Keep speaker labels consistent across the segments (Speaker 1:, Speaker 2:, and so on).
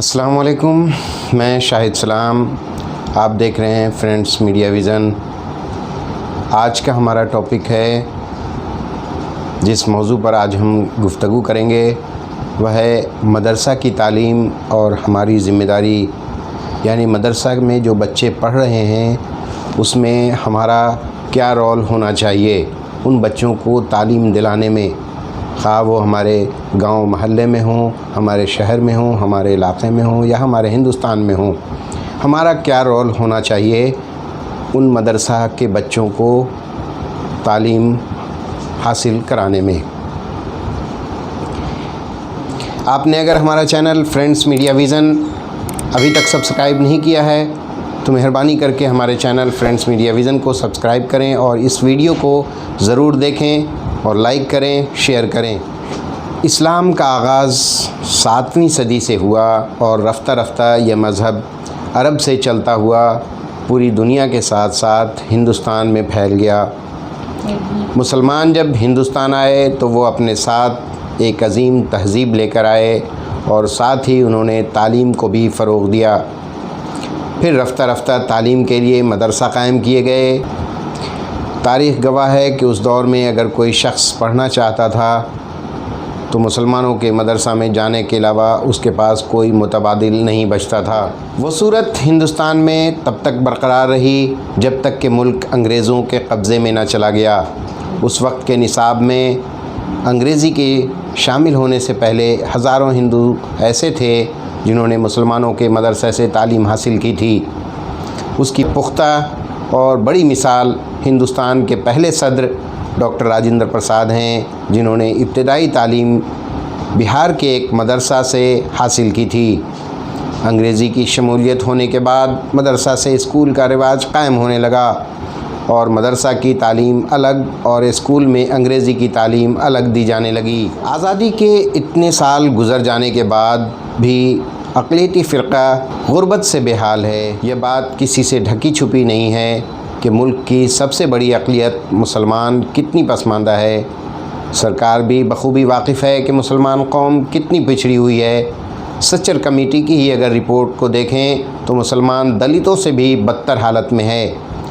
Speaker 1: अस्सलाम वालेकुम, मैं शाहिद सलाम। आप देख रहे हैं फ्रेंड्स मीडिया विज़न। आज का हमारा टॉपिक है, जिस मौजू पर आज हम गुफ्तगू करेंगे वह है मदरसा की तालीम और हमारी ज़िम्मेदारी। यानी मदरसा में जो बच्चे पढ़ रहे हैं उसमें हमारा क्या रोल होना चाहिए उन बच्चों को तालीम दिलाने में, ख़्वाह वो हमारे गांव महल्ले में हों, हमारे शहर में हों, हमारे इलाक़े में हों या हमारे हिंदुस्तान में हों। हमारा क्या रोल होना चाहिए उन मदरसा के बच्चों को तालीम हासिल कराने में। आपने अगर हमारा चैनल फ्रेंड्स मीडिया विज़न अभी तक सब्सक्राइब नहीं किया है तो मेहरबानी करके हमारे चैनल फ्रेंड्स मीडिया विज़न को सब्सक्राइब करें और इस वीडियो को ज़रूर देखें और लाइक करें, शेयर करें। इस्लाम का आगाज़ 7वीं सदी से हुआ और रफ्ता रफ्ता यह मज़हब अरब से चलता हुआ पूरी दुनिया के साथ साथ हिंदुस्तान में फैल गया। मुसलमान जब हिंदुस्तान आए तो वो अपने साथ एक अजीम तहज़ीब लेकर आए और साथ ही उन्होंने तालीम को भी फ़रोग़ दिया। फिर रफ्ता रफ्ता तालीम के लिए मदरसा कायम किए गए। तारीख़ गवाह है कि उस दौर में अगर कोई शख्स पढ़ना चाहता था तो मुसलमानों के मदरसा में जाने के अलावा उसके पास कोई मुतबादिल नहीं बचता था। वो सूरत हिंदुस्तान में तब तक बरकरार रही जब तक कि मुल्क अंग्रेज़ों के कब्ज़े में न चला गया। उस वक्त के निसाब में अंग्रेज़ी के शामिल होने से पहले हज़ारों हिंदू ऐसे थे जिन्होंने मुसलमानों के मदरसे से तालीम हासिल की थी। उसकी पुख्ता और बड़ी मिसाल हिंदुस्तान के पहले सदर डॉक्टर राजेंद्र प्रसाद हैं, जिन्होंने इब्तदाई तालीम बिहार के एक मदरसा से हासिल की थी। अंग्रेज़ी की शमूलियत होने के बाद मदरसा से स्कूल का रिवाज कायम होने लगा और मदरसा की तालीम अलग और स्कूल में अंग्रेज़ी की तालीम अलग दी जाने लगी। आज़ादी के इतने साल गुज़र जाने के बाद भी अक़लियती फ़िरक़ा ग़ुरबत से बेहाल है। यह बात किसी से ढकी छुपी नहीं है कि मुल्क की सबसे बड़ी अक़लियत मुसलमान कितनी पसमानदा है। सरकार भी बख़ूबी वाकिफ़ है कि मुसलमान कौम कितनी पिछड़ी हुई है। सच्चर कमेटी की ही अगर रिपोर्ट को देखें तो मुसलमान दलितों से भी बदतर हालत में है,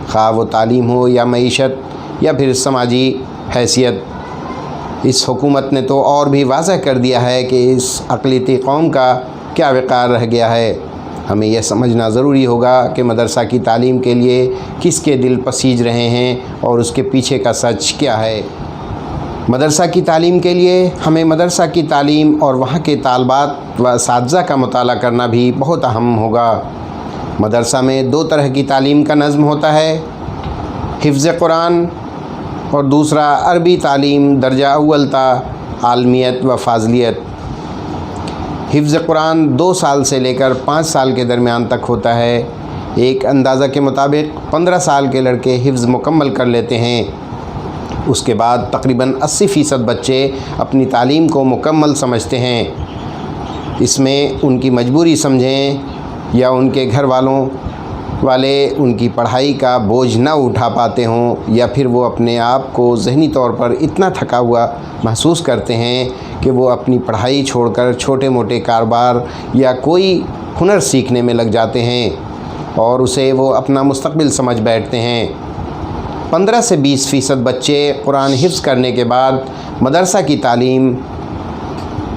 Speaker 1: ख़्वाह वो तालीम हो या मईशत या फिर समाजी हैसियत। इस हुकूमत ने तो और भी वाज़ह कर दिया है कि इस अक़लियती कौम का क्या वक़ार रह गया है। हमें यह समझना ज़रूरी होगा कि मदरसा की तालीम के लिए किसके दिल पसीज रहे हैं और उसके पीछे का सच क्या है। मदरसा की तालीम के लिए हमें मदरसा की तालीम और वहाँ के तालबात व असातिज़ा का मुताला करना भी बहुत अहम होगा। मदरसा में 2 तरह की तालीम का नज़्म होता है, हिफ्ज़ कुरान और दूसरा अरबी तालीम दर्जा अव्वल ता आलमियत व फ़ाज़लियत। हिफ्ज़ कुरान 2 साल से लेकर 5 साल के दरमियान तक होता है। एक अंदाज़ा के मुताबिक 15 साल के लड़के हिफ्ज़ मुकम्मल कर लेते हैं। उसके बाद तकरीबन 80% बच्चे अपनी तालीम को मुकम्मल समझते हैं। इसमें उनकी मजबूरी समझें या उनके घर वाले उनकी पढ़ाई का बोझ न उठा पाते हों या फिर वो अपने आप को ज़हनी तौर पर इतना थका हुआ महसूस करते हैं कि वो अपनी पढ़ाई छोड़कर छोटे मोटे कारोबार या कोई हुनर सीखने में लग जाते हैं और उसे वो अपना मुस्तक़बिल समझ बैठते हैं। 15 से 20% बच्चे कुरान हिफ्ज़ करने के बाद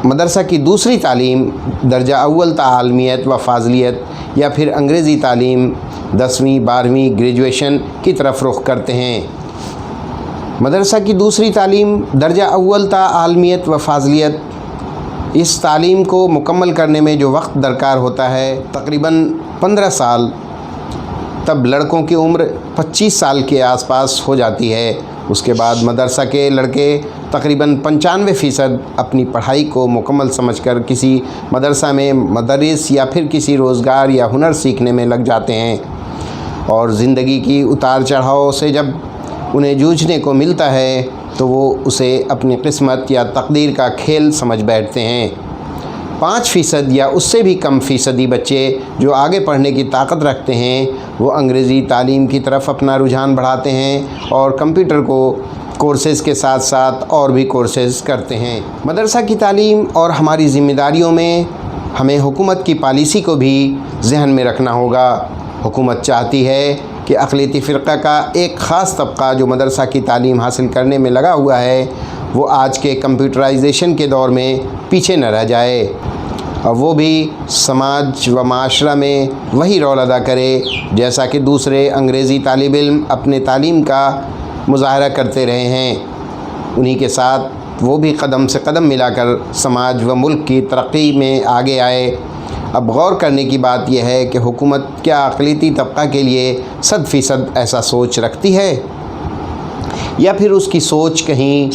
Speaker 1: मदरसा की दूसरी तालीम दर्जा अव्वल ता आलमियत व फ़ाज़लियत या फिर अंग्रेज़ी तालीम 10वीं 12वीं ग्रेजुएशन की तरफ रुख करते हैं। मदरसा की दूसरी तालीम दर्जा अव्वल ता आलमियत व फ़ाज़लियत, इस तालीम को मुकम्मल करने में जो वक्त दरकार होता है तकरीबन 15 साल, तब लड़कों की उम्र 25 साल के आसपास हो जाती है। उसके बाद मदरसा के लड़के तकरीबन 95% अपनी पढ़ाई को मुकम्मल समझकर किसी मदरसा में मदरिस या फिर किसी रोज़गार या हुनर सीखने में लग जाते हैं और ज़िंदगी की उतार चढ़ाव से जब उन्हें जूझने को मिलता है तो वो उसे अपनी किस्मत या तकदीर का खेल समझ बैठते हैं। 5% या उससे भी कम फ़ीसदी बच्चे जो आगे पढ़ने की ताकत रखते हैं वो अंग्रेज़ी तालीम की तरफ अपना रुझान बढ़ाते हैं और कंप्यूटर कोर्सेज़ के साथ साथ और भी कोर्सेज़ करते हैं। मदरसा की तालीम और हमारी ज़िम्मेदारियों में हमें हुकूमत की पॉलिसी को भी जहन में रखना होगा। हुकूमत चाहती है कि अक़लियती फ़िरक़ा का एक ख़ास तबका जो मदरसा की तालीम हासिल करने में लगा हुआ है वो आज के कंप्यूटराइजेशन के दौर में पीछे न रह जाए और वो भी समाज व माशरा में वही रोल अदा करे जैसा कि दूसरे अंग्रेज़ी तालिब इल्म अपने तालीम का मुज़ाहरा करते रहे हैं। उन्हीं के साथ वो भी कदम से कदम मिलाकर समाज व मुल्क की तरक्की में आगे आए। अब गौर करने की बात यह है कि हुकूमत क्या अक़लियती तबका के लिए 100% ऐसा सोच रखती है, या फिर उसकी सोच कहीं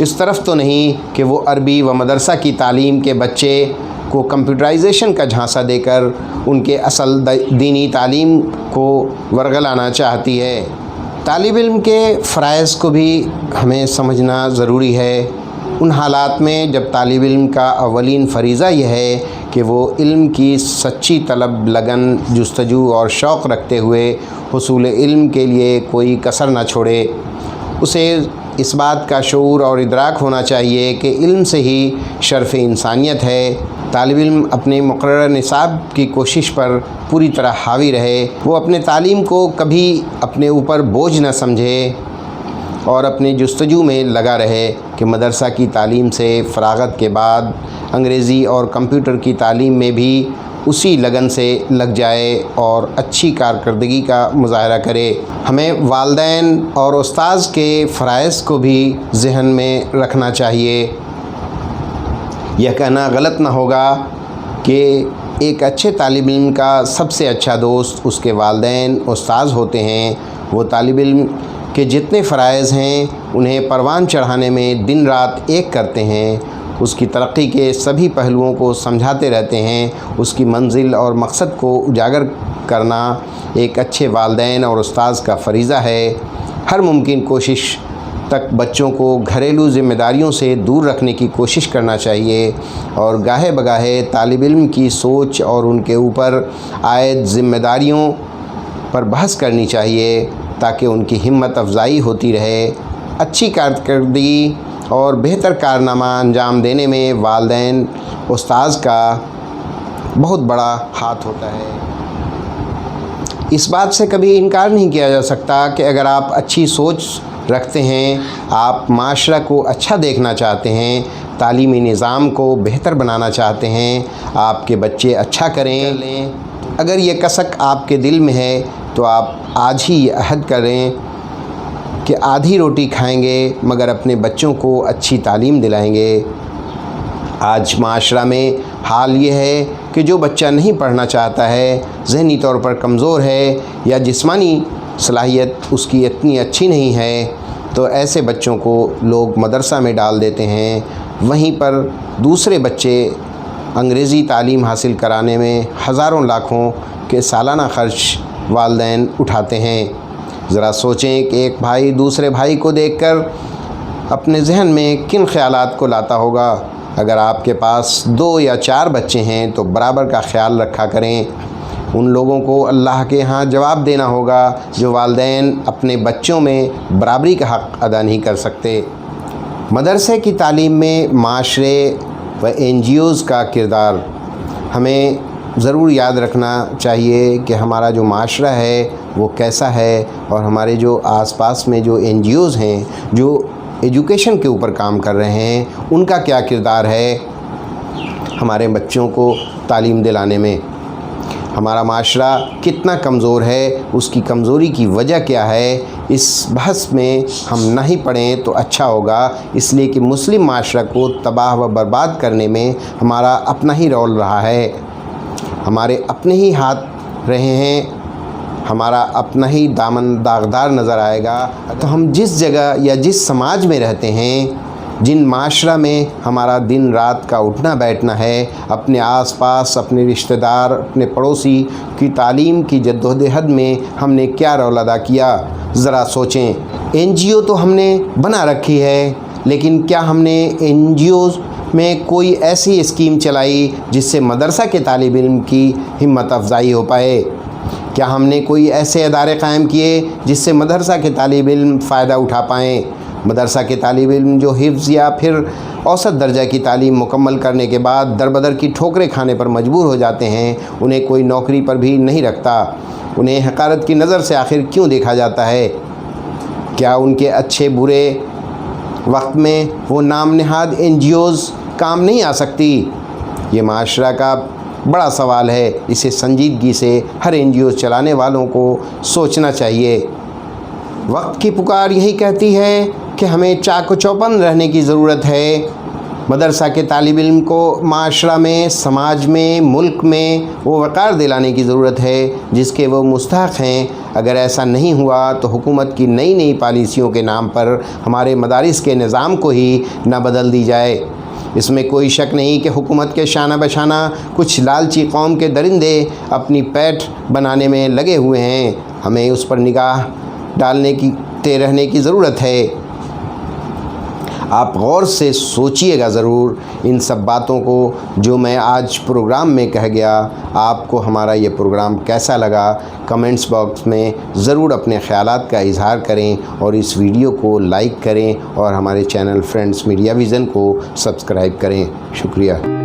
Speaker 1: इस तरफ तो नहीं कि वो अरबी व मदरसा की तालीम के बच्चे को कंप्यूटराइजेशन का झांसा देकर उनके असल दीनी तालीम को वरगलाना चाहती है। तालिब इल्म के फ़राइज़ को भी हमें समझना ज़रूरी है। उन हालात में जब तालिब इल्म का अवलीन फ़रीज़ा यह है कि वो इल्म की सच्ची तलब, लगन, जुस्तजू और शौक़ रखते हुए हुसूल इल्म के लिए कोई कसर न छोड़े। उसे इस बात का शऊर और इदराक होना चाहिए कि इल्म से ही शर्फ़ इंसानियत है। तालिब इल्म अपने मुक़र्रर निसाब की कोशिश पर पूरी तरह हावी रहे। वो अपने तालीम को कभी अपने ऊपर बोझ न समझे और अपने जुस्तजू में लगा रहे कि मदरसा की तालीम से फ़राग़त के बाद अंग्रेज़ी और कंप्यूटर की तालीम में भी उसी लगन से लग जाए और अच्छी कारकर्दगी का मुज़ाहरा करे। हमें वालिदैन और उस्ताज़ के फ़राइज़ को भी ज़हन में रखना चाहिए। यह कहना गलत न होगा कि एक अच्छे तालिब इल्म का सबसे अच्छा दोस्त उसके वालिदैन उस्ताज़ होते हैं। वो तालिब इल्म के जितने फ़राइज़ हैं उन्हें परवान चढ़ाने में दिन रात एक करते हैं। उसकी तरक्की के सभी पहलुओं को समझाते रहते हैं। उसकी मंजिल और मकसद को उजागर करना एक अच्छे वालिदैन और उस्ताज़ का फ़रीज़ा है। हर मुमकिन कोशिश तक बच्चों को घरेलू ज़िम्मेदारियों से दूर रखने की कोशिश करना चाहिए और गाहे बगाहे तालिब इल्म की सोच और उनके ऊपर आयद ज़िम्मेदारियों पर बहस करनी चाहिए ताकि उनकी हिम्मत अफजाई होती रहे। अच्छी कारकर्दगी और बेहतर कारनामा अंजाम देने में वालिदैन उस्ताज़ का बहुत बड़ा हाथ होता है। इस बात से कभी इनकार नहीं किया जा सकता कि अगर आप अच्छी सोच रखते हैं, आप माशरा को अच्छा देखना चाहते हैं, तालीमी निज़ाम को बेहतर बनाना चाहते हैं, आपके बच्चे अच्छा करें, अगर ये कसक आपके दिल में है तो आप आज ही अहद करें कि आधी रोटी खाएंगे मगर अपने बच्चों को अच्छी तालीम दिलाएंगे। आज माशरा में हाल ये है कि जो बच्चा नहीं पढ़ना चाहता है, ज़हनी तौर पर कमज़ोर है या जिस्मानी सलाहियत उसकी इतनी अच्छी नहीं है, तो ऐसे बच्चों को लोग मदरसा में डाल देते हैं। वहीं पर दूसरे बच्चे अंग्रेज़ी तालीम हासिल कराने में हज़ारों लाखों के सालाना ख़र्च वालिदैन उठाते हैं। ज़रा सोचें कि एक भाई दूसरे भाई को देखकर अपने जहन में किन ख़यालात को लाता होगा। अगर आपके पास 2 या 4 बच्चे हैं तो बराबर का ख़याल रखा करें। उन लोगों को अल्लाह के यहाँ जवाब देना होगा जो वालिदैन अपने बच्चों में बराबरी का हक़ अदा नहीं कर सकते। मदरसे की तालीम में माशरे व NGOs का किरदार हमें ज़रूर याद रखना चाहिए कि हमारा जो माशरा है वो कैसा है और हमारे जो आसपास में जो NGOs हैं जो एजुकेशन के ऊपर काम कर रहे हैं उनका क्या किरदार है हमारे बच्चों को तालीम दिलाने में। हमारा माशरा कितना कमज़ोर है, उसकी कमज़ोरी की वजह क्या है, इस बहस में हम ना ही पढ़ें तो अच्छा होगा। इसलिए कि मुस्लिम माशरा को तबाह व बर्बाद करने में हमारा अपना ही रोल रहा है, हमारे अपने ही हाथ रहे हैं, हमारा अपना ही दामन दागदार नज़र आएगा। तो हम जिस जगह या जिस समाज में रहते हैं, जिन माशरा में हमारा दिन रात का उठना बैठना है, अपने आसपास अपने रिश्तेदार अपने पड़ोसी की तालीम की जद्दोजहद में हमने क्या रोल अदा किया, ज़रा सोचें। NGO तो हमने बना रखी है, लेकिन क्या हमने NGOs में कोई ऐसी स्कीम चलाई जिससे मदरसा के तालिब इल्म की हिम्मत अफजाई हो पाए? क्या हमने कोई ऐसे इदारे कायम किए जिससे मदरसा के तालिब इल्म फ़ायदा उठा पाएँ? मदरसा के तालिब इल्म जो हिफ्ज़ या फिर औसत दर्जा की तालीम मुकम्मल करने के बाद दरबदर की ठोकरें खाने पर मजबूर हो जाते हैं, उन्हें कोई नौकरी पर भी नहीं रखता। उन्हें हक़ारत की नज़र से आखिर क्यों देखा जाता है? क्या उनके अच्छे बुरे वक्त में वो नाम नहाद NGOs काम नहीं आ सकती? ये माशरा का बड़ा सवाल है। इसे संजीदगी से हर NGOs चलाने वालों को सोचना चाहिए। वक्त की पुकार यही कहती है कि हमें चाको चौबंद रहने की ज़रूरत है। मदरसा के तालिब इल्म को माशरा में, समाज में, मुल्क में वो वक़ार दिलाने की ज़रूरत है जिसके वो मुस्तहक़ हैं। अगर ऐसा नहीं हुआ तो हुकूमत की नई नई पॉलिसियों के नाम पर हमारे मदारिस के निज़ाम को ही न बदल दी जाए। इसमें कोई शक नहीं कि हुकूमत के शाना बशाना कुछ लालची कौम के दरिंदे अपनी पैठ बनाने में लगे हुए हैं। हमें उस पर निगाह डालते रहने की ज़रूरत है। आप गौर से सोचिएगा ज़रूर इन सब बातों को जो मैं आज प्रोग्राम में कह गया। आपको हमारा ये प्रोग्राम कैसा लगा कमेंट्स बॉक्स में ज़रूर अपने ख़यालात का इज़हार करें और इस वीडियो को लाइक करें और हमारे चैनल फ्रेंड्स मीडिया विज़न को सब्सक्राइब करें। शुक्रिया।